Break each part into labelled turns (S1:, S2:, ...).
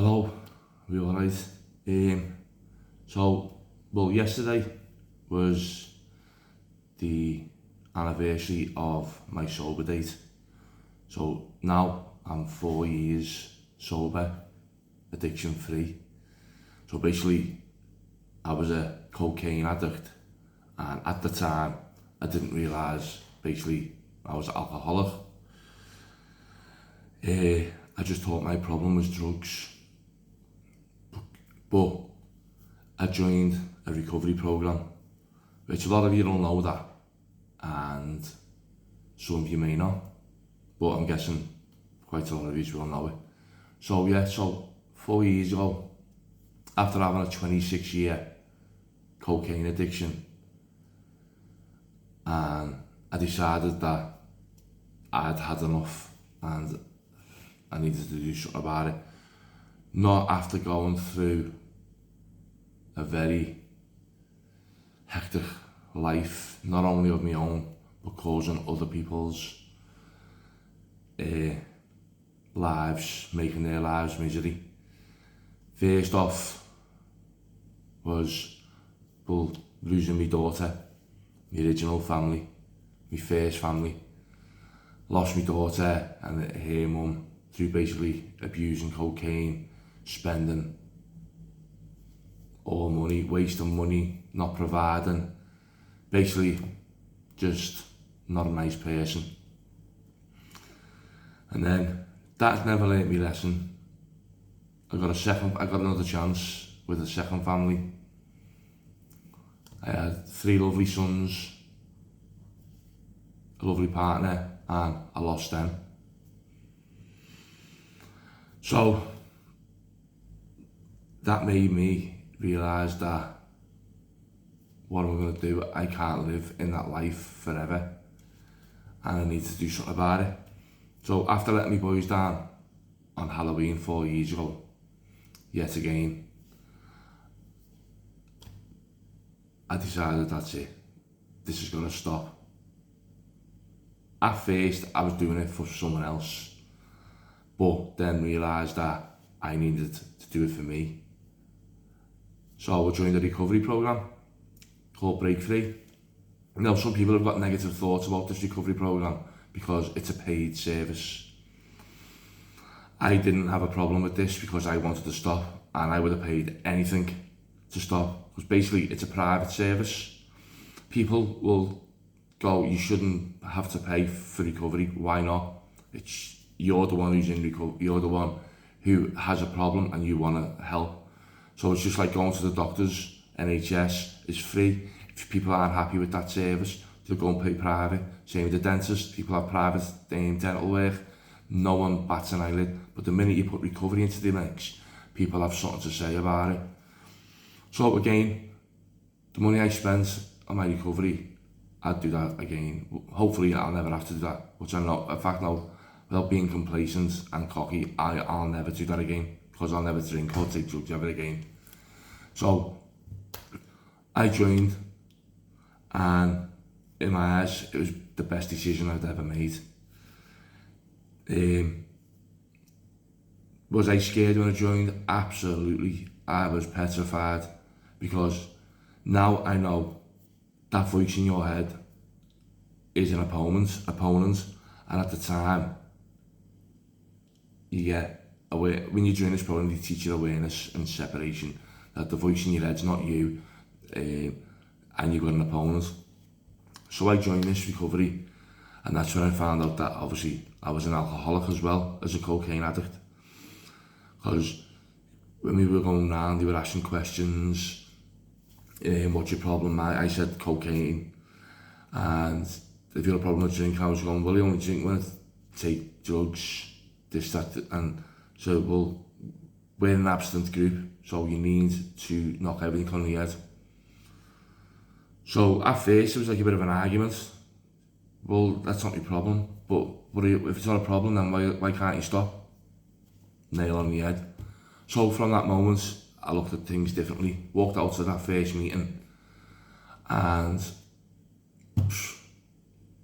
S1: Hello, we alright? Yesterday was the anniversary of my sober date. So now I'm 4 years sober, addiction free. So basically, I was a cocaine addict, and at the time, I didn't realise basically I was alcoholic. I just thought my problem was drugs. But I joined a recovery program, which a lot of you don't know that, and some of you may not, but I'm guessing quite a lot of you will know it. So 4 years ago, after having a 26-year cocaine addiction, and I decided that I'd had enough and I needed to do something about it. Not after going through a very hectic life, not only of my own, but causing other people's lives, making their lives misery. First off was losing my daughter, my original family, my first family. Lost my daughter and her mum through basically abusing cocaine, spending all money, wasting money, not providing, basically just not a nice person. And then that never learnt me lesson. I got another chance with a second family. I had 3 lovely sons, a lovely partner, and I lost them. So that made me realise that what am I going to do? I can't live in that life forever, and I need to do something about it. So after letting my boys down on Halloween 4 years ago, yet again, I decided that's it. This is going to stop. At first, I was doing it for someone else, but then realised that I needed to do it for me. So I joined a recovery program called Break Free. Now, some people have got negative thoughts about this recovery program because it's a paid service. I didn't have a problem with this because I wanted to stop, and I would have paid anything to stop, because basically it's a private service. People will go, you shouldn't have to pay for recovery. Why not? You're the one who's in recovery, you're the one who has a problem and you want to help. So it's just like going to the doctors. NHS is free. If people aren't happy with that service, they'll go and pay private. Same with the dentist. People have private dental work. No one bats an eyelid. But the minute you put recovery into the mix, people have something to say about it. So again, the money I spent on my recovery, I'd do that again. Hopefully I'll never have to do that, which I know. In fact, no, without being complacent and cocky, I'll never do that again, because I'll never drink or take drugs ever again. So I joined, and in my eyes, it was the best decision I'd ever made. Was I scared when I joined? Absolutely. I was petrified, because now I know that voice in your head is an opponent, and at the time, you get aware. When you join this program, they teach you awareness and separation, that the voice in your head's not you, and you've got an opponent. So I joined this recovery, and that's when I found out that obviously I was an alcoholic as well as a cocaine addict. Because when we were going round, they were asking questions, what's your problem? I said cocaine, and if you had a problem with drink, I was going, well, you only drink when I take drugs, this, that, and so, well, we're an abstinent group, so you need to knock everything on the head. So at first it was like a bit of an argument. Well, that's not my problem, but if it's not a problem, then why can't you stop? Nail on the head. So from that moment, I looked at things differently, walked out to that first meeting, and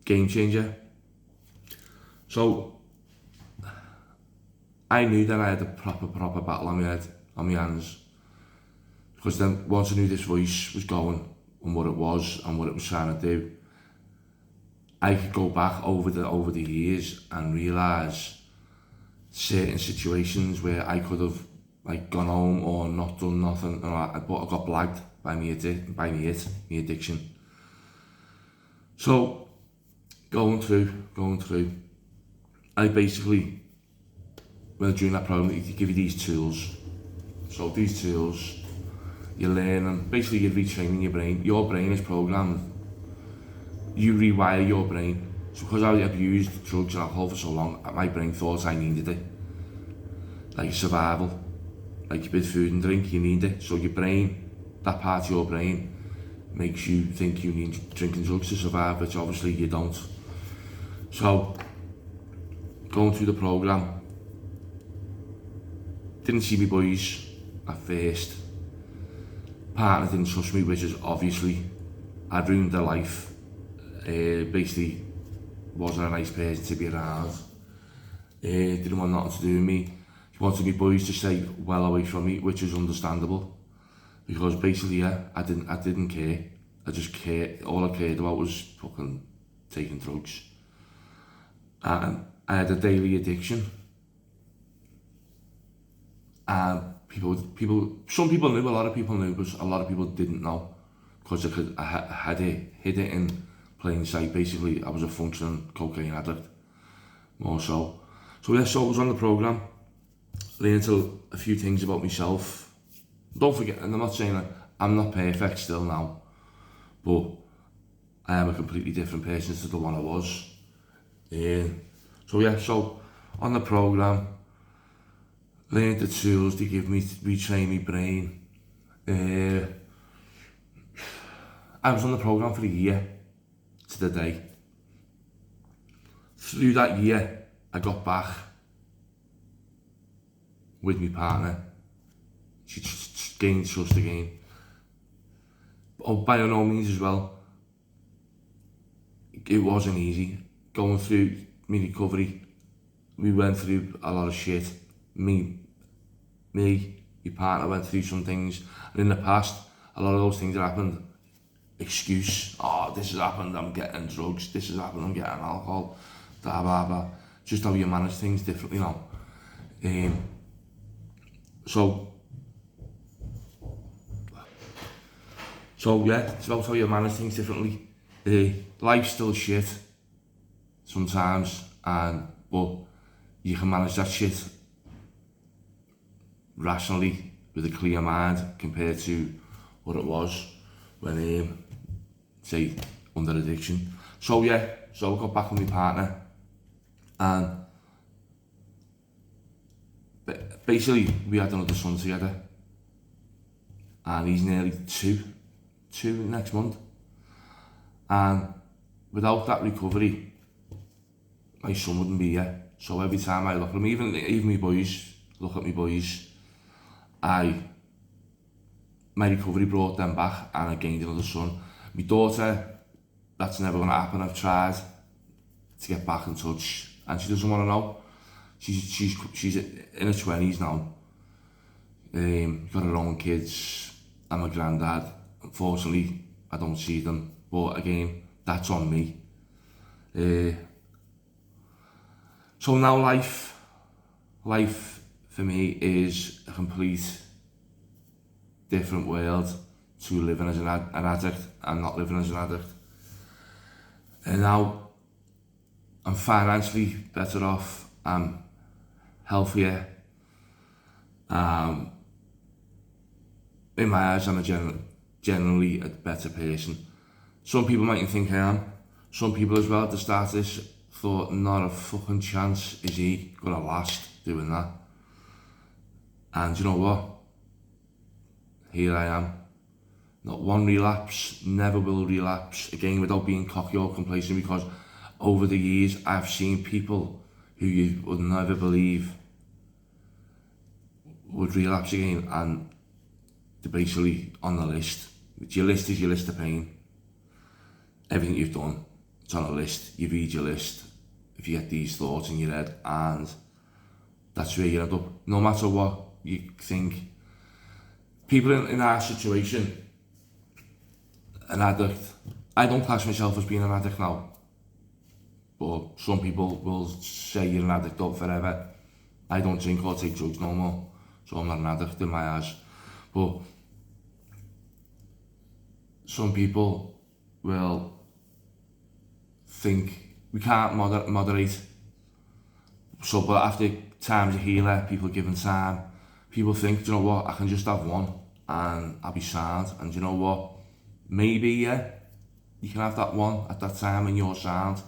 S1: game changer. So I knew that I had a proper battle on my head, on my hands. Because then once I knew this voice was going and what it was and what it was trying to do, I could go back over the years and realise certain situations where I could have like gone home or not done nothing, but I got blagged by my addiction. So going through, I basically, well, during that program, they give you these tools. So these tools, you learn them. Basically, you're retraining your brain. Your brain is programmed. You rewire your brain. So because I abused drugs and alcohol for so long, my brain thought I needed it. Like survival. Like with food and drink, you need it. So your brain, that part of your brain, makes you think you need drinking drugs to survive, which obviously you don't. So, going through the program, didn't see me boys at first. Partner didn't trust me, which is obviously, I'd ruined their life. Basically, wasn't a nice person to be around. Didn't want nothing to do with me. He wanted me boys to stay well away from me, which is understandable. Because basically, yeah, I didn't care. I just cared, all I cared about was fucking taking drugs. And I had a daily addiction. And some people knew, a lot of people knew, but a lot of people didn't know. Because I had it, hid it in plain sight. Basically, I was a functioning cocaine addict, more so. So yeah, so I was on the program, learned a few things about myself. Don't forget, and I'm not saying that I'm not perfect still now, but I am a completely different person to the one I was. So yeah, so on the program, learned the tools they give me to retrain my brain. I was on the program for a year to the day. Through that year, I got back with my partner. She gained trust again. Oh, by no means as well, it wasn't easy. Going through my recovery, we went through a lot of shit. My partner went through some things, and in the past, a lot of those things that happened, excuse, oh, this has happened, I'm getting drugs, this has happened, I'm getting alcohol, blah, blah, blah. Just how you manage things differently now. So yeah, it's about how you manage things differently. Life's still shit sometimes, but you can manage that shit rationally with a clear mind compared to what it was when, say, under addiction. So yeah, so I got back with my partner, and basically we had another son together, and he's nearly two next month. And without that recovery, my son wouldn't be here. So every time I look at him, even my boys, look at my boys, my recovery brought them back, and I gained another son. My daughter, that's never going to happen. I've tried to get back in touch, and she doesn't want to know. She's in her 20s now. Got her own kids. I'm a granddad. Unfortunately, I don't see them. But again, that's on me. So now life for me is a complete different world to living as an addict and not living as an addict. And now I'm financially better off, I'm healthier. In my eyes, I'm generally a better person. Some people might think I am. Some people as well at the start of this thought, not a fucking chance is he gonna last doing that. And you know what? Here I am. Not one relapse, never will relapse. Again, without being cocky or complacent, because over the years I've seen people who you would never believe would relapse again, and they're basically on the list. Your list is your list of pain. Everything you've done, it's on a list. You read your list. If you get these thoughts in your head, and that's where you end up. No matter what you think, people in our situation, an addict, I don't class myself as being an addict now, but some people will say you're an addict up forever. I don't drink or take drugs no more, so I'm not an addict in my eyes. But some people will think we can't moderate. So, but after times of healer, people giving time, people think, do you know what, I can just have one and I'll be sound. And do you know what, maybe, yeah, you can have that one at that time and you're sound.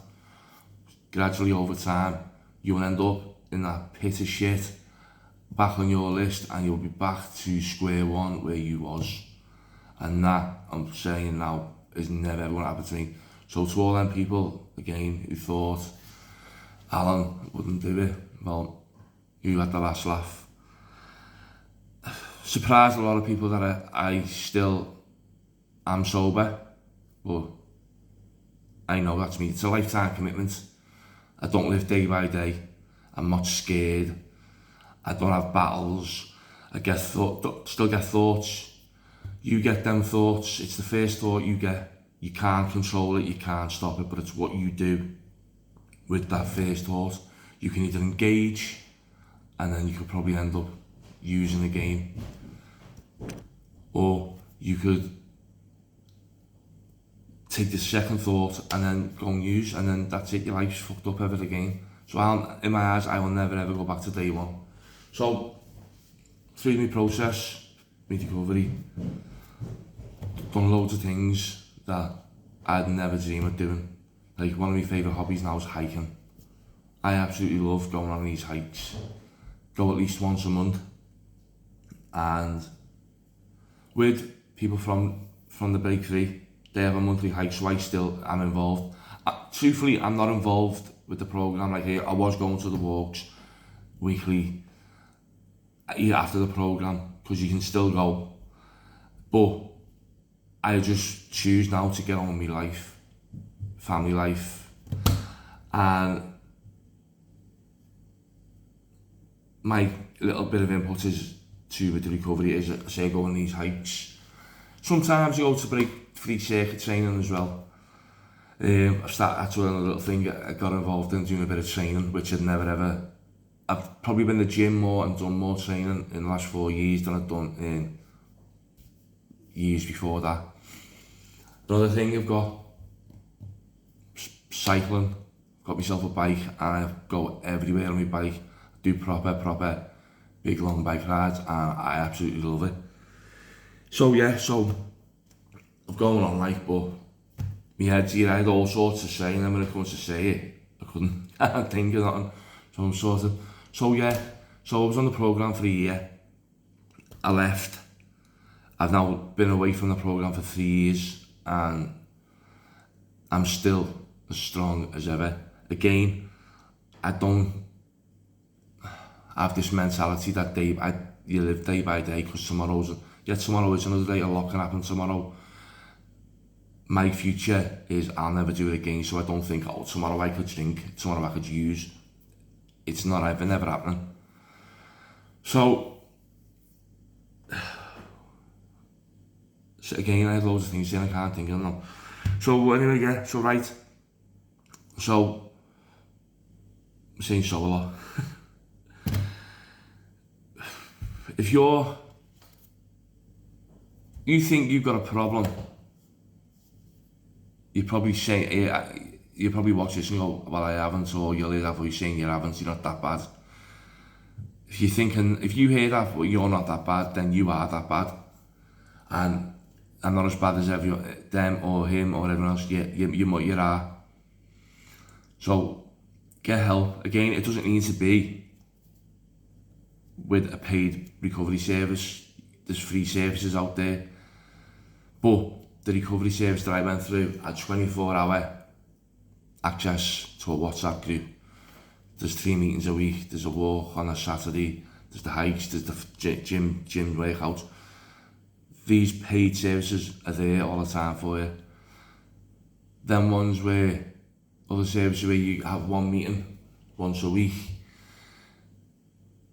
S1: Gradually over time, you'll end up in that pit of shit, back on your list, and you'll be back to square one where you was. And that, I'm saying now, is never ever going to happen to me. So to all them people, again, who thought Alan wouldn't do it, well, you had the last laugh. Surprised a lot of people that I still am sober, but I know that's me. It's a lifetime commitment. I don't live day by day. I'm not scared. I don't have battles. I get still get thoughts. You get them thoughts. It's the first thought you get. You can't control it, you can't stop it, but it's what you do with that first thought. You can either engage, and then you could probably end up using the game, or you could take the second thought and then go and use, and then that's it, your life's fucked up ever again. So in my eyes, I will never ever go back to day one. So through my process, my recovery, done loads of things that I'd never dream of doing. Like, one of my favourite hobbies now is hiking. I absolutely love going on these hikes. Go at least once a month. And with people from the bakery, they have a monthly hike, so I still am involved. Truthfully, I'm not involved with the programme. Like, I was going to the walks weekly after the programme, because you can still go. But I just choose now to get on with my life, family life, and my little bit of input is with the recovery is, I say, go on these hikes. Sometimes you go to free circuit training as well. I've started actually on a little thing I got involved in, doing a bit of training, which I'd never ever. I've probably been in the gym more and done more training in the last 4 years than I've done in years before that. Another thing I've got, cycling. I've got myself a bike and I go everywhere on my bike. Do proper big long bike rides, and I absolutely love it. So yeah, so I'm going on, like, but my head's here, I had all sorts to say, and then when it comes to say it, I couldn't think of nothing. So I'm sort of, so yeah, so I was on the programme for a year. I left. I've now been away from the programme for 3 years, and I'm still as strong as ever. Again, I don't have this mentality that you live day by day, because tomorrow is another day. A lot can happen tomorrow. My future is I'll never do it again, so I don't think, oh, tomorrow I could drink, tomorrow I could use. It's not ever, never happening. So again, I had loads of things saying, I can't think of them now. So anyway, yeah, so right. So, I'm saying so a lot. If you think you've got a problem, you probably watch this and go, well, I haven't, or you'll hear that voice saying you haven't, you're not that bad. If you hear that, well, you're not that bad, then you are that bad. And I'm not as bad as them or him or everyone else. You are. So get help. Again, it doesn't need to be with a paid recovery service. There's free services out there. But the recovery service that I went through had 24-hour access to a WhatsApp group. There's 3 meetings a week, there's a walk on a Saturday, there's the hikes, there's the gym workouts. These paid services are there all the time for you. Them ones where, other services where you have one meeting once a week,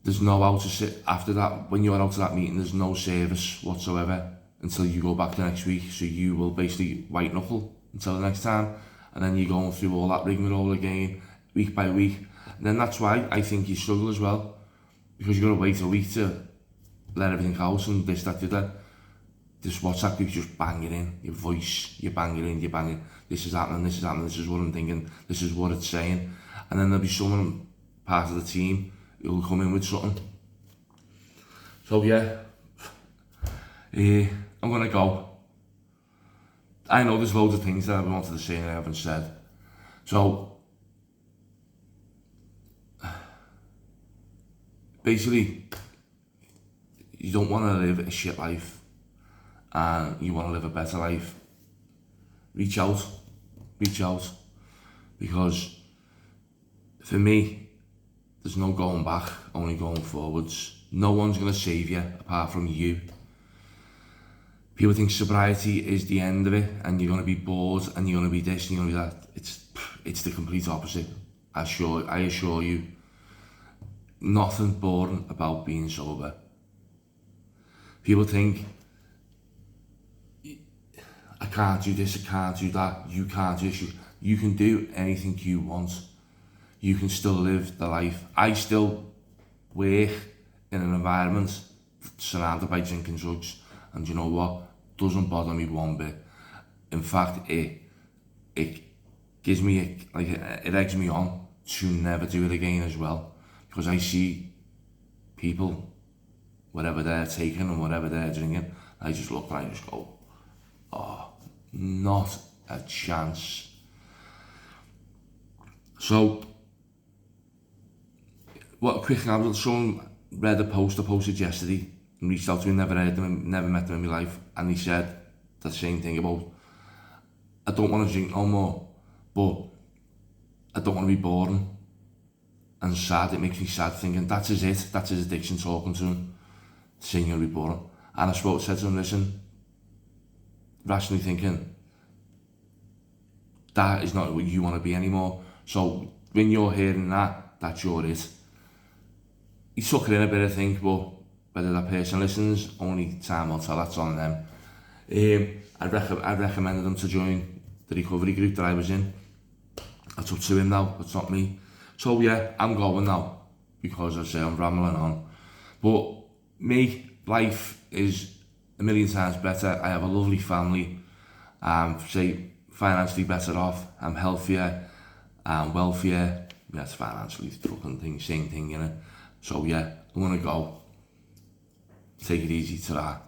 S1: there's no how to sit after that. When you're out of that meeting, there's no service whatsoever until you go back the next week. So you will basically white knuckle until the next time, and then you're going through all that rigmarole again, week by week. And then that's why I think you struggle as well, because you're going to wait a week to let everything out, and this, that, that. This WhatsApp group just bang it in, your voice, you bang it in, you bang it, this is happening, this is happening, this is what I'm thinking, this is what it's saying. And then there'll be someone, part of the team, who'll come in with something. So yeah, I'm gonna go. I know there's loads of things that I wanted to say and I haven't said. So, basically, you don't want to live a shit life and you want to live a better life. Reach out, because for me, there's no going back, only going forwards. No one's going to save you apart from you. People think sobriety is the end of it and you're going to be bored and you're going to be this and you're going to be that. It's the complete opposite. I assure you, nothing boring about being sober. People think, I can't do this, I can't do that, you can't do this. You can do anything you want. You can still live the life. I still work in an environment surrounded by drinking drugs, and you know what? Doesn't bother me one bit. In fact, it gives me it eggs me on to never do it again as well, because I see people, whatever they're taking and whatever they're drinking, I just look and I just go, oh, not a chance. So, what a quick example, someone read a post I posted yesterday and reached out to me, never heard them, never met them in my life, and he said the same thing about, I don't want to drink no more, but I don't want to be boring and sad. It makes me sad thinking that's his addiction talking to him, saying you'll be boring. And I said to him, listen, rationally thinking, that is not what you want to be anymore. So when you're hearing that, that's your it. He took it in a bit, I think, but whether that person listens, only time will tell, that's on them. I recommended him to join the recovery group that I was in. That's up to him now, it's not me. So yeah, I'm going now, because I say I'm rambling on. But me, life is a million times better. I have a lovely family. Say financially better off. I'm healthier. I'm wealthier. Yes, financially, fucking thing, same thing, you know. So yeah, I'm gonna go. Take it easy to that.